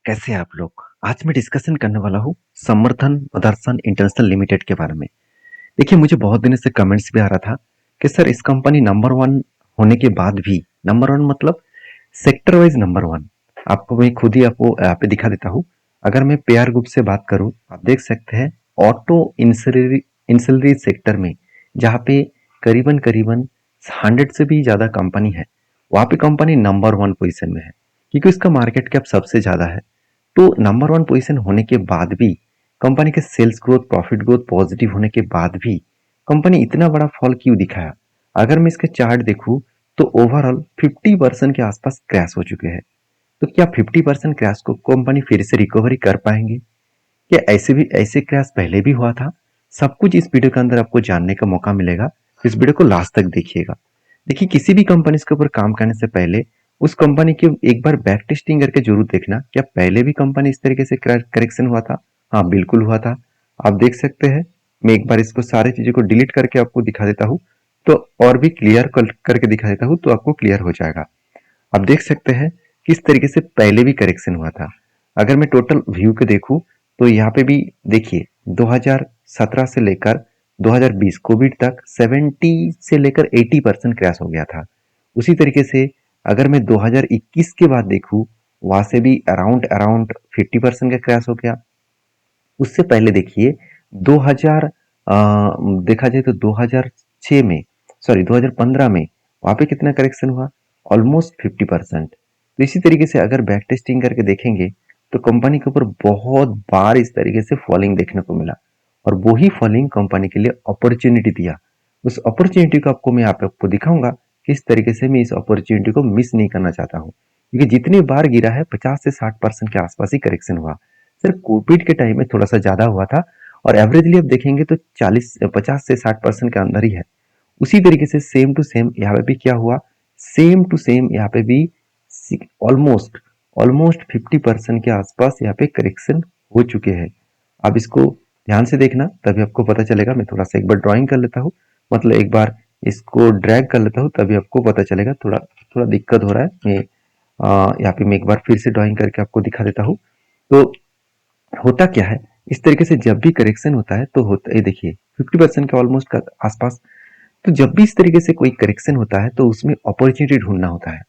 कैसे हैं आप लोग? आज मैं डिस्कशन करने वाला हूँ समर्थन मदरसन इंटरनेशनल लिमिटेड के बारे में। देखिए, मुझे बहुत दिनों से कमेंट्स भी आ रहा था कि सर इस कंपनी नंबर वन होने के बाद भी, नंबर वन मतलब सेक्टर वाइज नंबर वन। आपको मैं खुद ही आपको यहाँ पे दिखा देता हूँ। अगर मैं पेयर ग्रुप से बात करूँ, आप देख सकते हैं ऑटो इंसलरी सेक्टर में, जहाँ पे करीबन करीबन 100 से भी ज्यादा कंपनी है, वहाँ पे कंपनी नंबर वन पोजीशन में है, क्योंकि उसका मार्केट कैप सबसे ज्यादा है। तो नंबर वन पोजीशन होने के बाद भी, कंपनी के sales growth profit growth positive होने के बाद भी कंपनी इतना बड़ा फॉल क्यों दिखाया? अगर मैं इसके चार्ट देखूं तो ओवरऑल 50% के आसपास क्रैश हो चुके हैं। तो क्या 50% क्रैश को कंपनी फिर से रिकवरी कर पाएंगे? क्या ऐसे क्रैश पहले भी हुआ था? सब कुछ इस वीडियो के अंदर आपको जानने का मौका मिलेगा। इस वीडियो को लास्ट तक देखिएगा। देखिए, किसी भी कंपनी के ऊपर काम करने से पहले उस कंपनी की एक बार बैक टेस्टिंग करके जरूर देखना, क्या पहले भी कंपनी इस तरीके से करेक्शन हुआ था? हाँ, बिल्कुल हुआ था। आप देख सकते हैं। मैं एक बार इसको सारी चीजों को डिलीट करके आपको दिखा देता हूँ, तो और भी क्लियर करके दिखा देता हूँ, तो आपको क्लियर हो जाएगा। आप देख सकते हैं किस तरीके से पहले भी करेक्शन हुआ था। अगर मैं टोटल व्यू के देखूं तो यहाँ पे भी देखिए, 2017 से लेकर 2020 कोविड तक 70 से लेकर 80% क्रैश हो गया था। उसी तरीके से अगर मैं 2021 के बाद देखूं, वहां से भी अराउंड अराउंड 50% का क्रैश हो गया। उससे पहले देखिए 2000 देखा जाए तो 2006 में, सॉरी 2015 में, वहां पे कितना करेक्शन हुआ? ऑलमोस्ट 50%। तो इसी तरीके से अगर बैक टेस्टिंग करके देखेंगे तो कंपनी के ऊपर बहुत बार इस तरीके से फॉलिंग देखने को मिला, और वही फॉलिंग कंपनी के लिए अपॉर्चुनिटी दिया। उस अपॉर्चुनिटी को आपको मैं आपको दिखाऊंगा किस तरीके से मैं इस अपॉर्चुनिटी को मिस नहीं करना चाहता हूँ, क्योंकि जितनी बार गिरा है 50 से 60% के आसपास ही करेक्शन हुआ। सर कोविड के टाइम में थोड़ा सा ज्यादा हुआ था, और एवरेजली आप देखेंगे तो 50 से 60% के अंदर ही है। उसी तरीके से सेम टू सेम यहाँ पे भी क्या हुआ? सेम टू सेम यहाँ पे भी ऑलमोस्ट ऑलमोस्ट 50% के आसपास यहाँ पे करेक्शन हो चुके हैं। आप इसको ध्यान से देखना, तभी आपको पता चलेगा। मैं थोड़ा सा एक बार ड्राइंग कर लेता हूँ, मतलब एक बार इसको ड्रैग कर लेता हूँ, तभी आपको पता चलेगा। थोड़ा थोड़ा दिक्कत हो रहा है। मैं यहाँ पे मैं एक बार फिर से ड्राइंग करके आपको दिखा देता हूँ। तो होता क्या है, इस तरीके से जब भी करेक्शन होता है तो होता है, ये देखिए 50% के ऑलमोस्ट का आसपास। तो जब भी इस तरीके से कोई करेक्शन होता है तो उसमें अपॉर्चुनिटी ढूंढना होता है,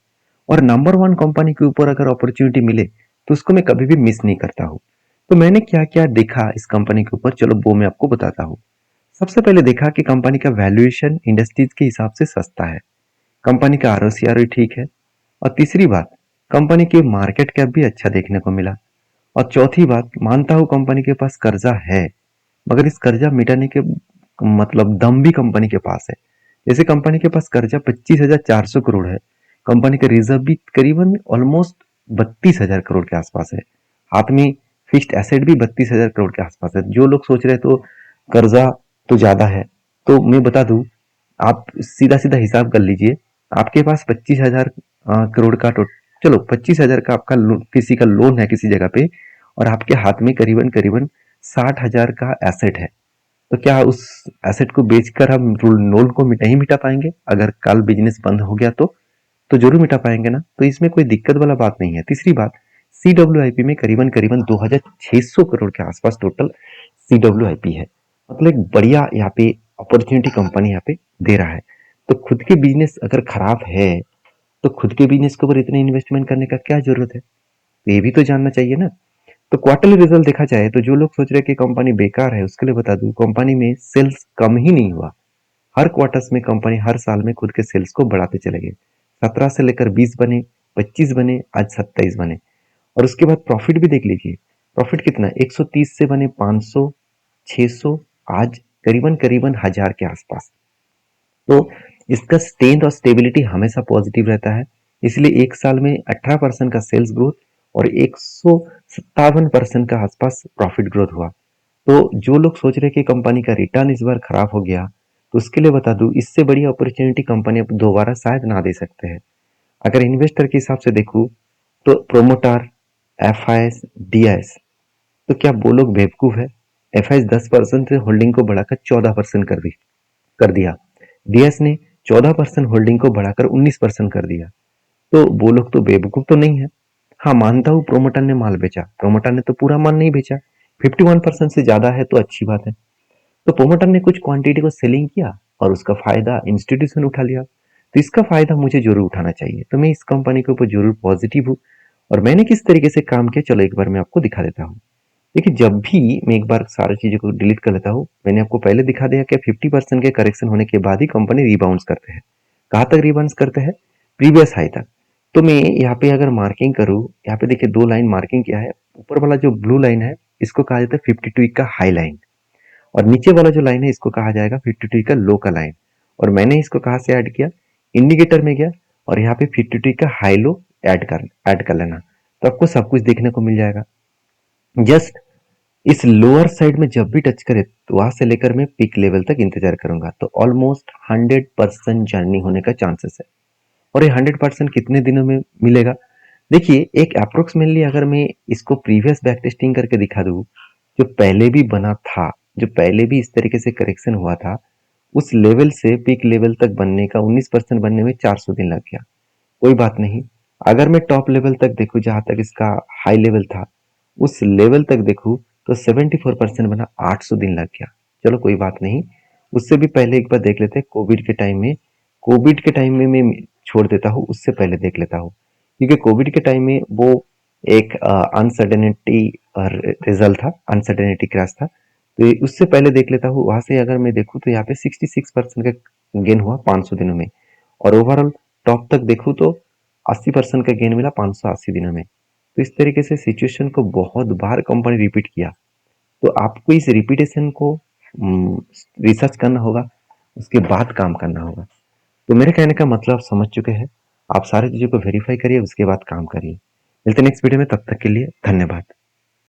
और नंबर वन कंपनी के ऊपर अगर अपॉर्चुनिटी मिले तो उसको मैं कभी भी मिस नहीं करता हूँ। तो मैंने क्या क्या देखा इस कंपनी के ऊपर, चलो वो मैं आपको बताता हूँ। सबसे पहले देखा कि कंपनी का वैल्यूएशन इंडस्ट्रीज के हिसाब से सस्ता है, कंपनी का आरओसीआर ठीक है। और तीसरी बात, कंपनी की मार्केट कैप भी अच्छा देखने को मिला। और चौथी बात, मानता हूं कंपनी के पास कर्जा है, मगर इस कर्जा मिटाने के मतलब दम भी कंपनी के पास है। जैसे कंपनी के पास कर्जा 25,400 करोड़ है, कंपनी का रिजर्व भी करीबन ऑलमोस्ट 32,000 करोड़ के आसपास है। हाथ में फिक्स्ड एसेट भी 32,000 करोड़ के आसपास है। जो लोग सोच रहे तो कर्जा तो ज्यादा है, तो मैं बता दूं, आप सीधा सीधा हिसाब कर लीजिए। आपके पास 25,000 करोड़ का चलो 25,000 का आपका किसी का लोन है किसी जगह पे, और आपके हाथ में करीबन करीबन 60,000 का एसेट है। तो क्या उस एसेट को बेचकर हम लोन को नहीं मिटा पाएंगे? अगर कल बिजनेस बंद हो गया तो जरूर मिटा पाएंगे ना। तो इसमें कोई दिक्कत वाला बात नहीं है। तीसरी बात, सीडब्ल्यूआईपी में करीबन करीबन 2,600 करोड़ के आसपास टोटल सीडब्ल्यूआईपी है। मतलब एक बढ़िया यहाँ पे अपॉर्चुनिटी कंपनी यहाँ पे दे रहा है। तो खुद के बिजनेस अगर खराब है तो खुद के बिजनेस के ऊपर इतने इन्वेस्टमेंट करने का क्या जरूरत है? तो ये भी तो जानना चाहिए ना। तो क्वार्टरली रिजल्ट देखा जाए तो जो लोग सोच रहे हैं कि कंपनी बेकार है, उसके लिए बता दूं, कंपनी में सेल्स कम ही नहीं हुआ। हर क्वार्टर्स में कंपनी हर साल में खुद के सेल्स को बढ़ाते चले गए। 17 से लेकर 20 बने, 25 बने, आज 27 बने। और उसके बाद प्रॉफिट भी देख लीजिए। प्रॉफिट कितना? 130 से बने 500, 600, आज करीबन करीबन 1000 के आसपास। तो इसका स्ट्रेंथ और स्टेबिलिटी हमेशा पॉजिटिव रहता है। इसलिए एक साल में 18% का सेल्स ग्रोथ और 157% का आसपास प्रॉफिट ग्रोथ हुआ। तो जो लोग सोच रहे कि कंपनी का रिटर्न इस बार खराब हो गया, तो उसके लिए बता दूं, इससे बड़ी अपॉर्चुनिटी कंपनी अब दोबारा शायद ना दे सकते हैं। अगर इन्वेस्टर के हिसाब से देखूं तो प्रोमोटर, एफआईएस, डीआईएस, तो क्या वो लोग बेवकूफ है? एफआईएस 10% से होल्डिंग को बढ़ाकर 14% कर दिया। डीएस ने 14% होल्डिंग को बढ़ाकर 19% कर दिया। तो वो लोग तो बेवकूफ तो नहीं है। हाँ, मानता हूँ प्रोमोटर ने माल बेचा, प्रोमोटर ने तो पूरा माल नहीं बेचा, 51% से ज़्यादा है तो अच्छी बात है। तो प्रोमोटर ने कुछ क्वांटिटी को सेलिंग किया और उसका फ़ायदा इंस्टीट्यूशन उठा लिया, तो इसका फ़ायदा मुझे ज़रूर उठाना चाहिए। तो मैं इस कंपनी के ऊपर ज़रूर पॉजिटिव हूँ और मैंने किस तरीके से काम किया चलो एक बार मैं आपको दिखा देता हूँ। देखिए जब भी मैं एक बार सारी चीज़ों को डिलीट कर लेता हूँ, मैंने आपको पहले दिखा दिया कि 50% के करेक्शन होने के बाद ही कंपनी रिबाउंस करते हैं। कहाँ तक रिबाउंस करते हैं? प्रीवियस हाई तक। तो मैं यहाँ पे अगर मार्किंग करूँ, यहाँ पे देखिए 2 लाइन मार्किंग किया है। ऊपर वाला जो ब्लू लाइन है, इसको कहा जाता है 52 वीक का हाई लाइन और नीचे वाला जो लाइन है इसको कहा जाएगा 52 वीक का लो का लाइन। और मैंने इसको कहाँ से ऐड किया? इंडिकेटर में गया और यहाँ पे 52 वीक का हाई लो ऐड कर लेना। तो आपको सब कुछ देखने को मिल जाएगा। जस्ट इस लोअर साइड में जब भी टच करे तो वहां से लेकर मैं पीक लेवल तक इंतजार करूंगा, तो ऑलमोस्ट 100% जर्नी होने का चांसेस है। और ये 100% कितने दिनों में मिलेगा? देखिए एक अप्रोक्सीमेटली अगर मैं इसको प्रीवियस बैक टेस्टिंग करके दिखा दूं, जो पहले भी बना था, जो पहले भी इस तरीके से करेक्शन हुआ था, उस लेवल से पीक लेवल तक बनने का 19% बनने में 400 दिन लग गया। कोई बात नहीं, अगर मैं टॉप लेवल तक देखूं जहां तक इसका हाई लेवल था, उस लेवल तक देखूं तो 74% बना, 800 दिन लग गया। चलो कोई बात नहीं, उससे भी पहले एक बार देख लेते हैं कोविड के टाइम में। कोविड के टाइम में मैं छोड़ देता हूँ, उससे पहले देख लेता हूँ, क्योंकि कोविड के टाइम में वो एक अनसर्टेनिटी रिजल्ट था, अनसर्टेनिटी क्रैश था। तो उससे पहले देख लेता हूँ, वहां से अगर मैं देखूँ तो यहाँ पे 66% का गेन हुआ 500 दिनों में। और ओवरऑल टॉप तक देखूँ तो 80% का गेन मिला 580 दिनों में। तो इस तरीके से सिचुएशन को बहुत बार कंपनी रिपीट किया। तो आपको इस रिपीटेशन को रिसर्च करना होगा, उसके बाद काम करना होगा। तो मेरे कहने का मतलब आप समझ चुके हैं। आप सारी चीज़ों को वेरीफाई करिए, उसके बाद काम करिए। मिलते हैं नेक्स्ट वीडियो में, तब तक के लिए धन्यवाद।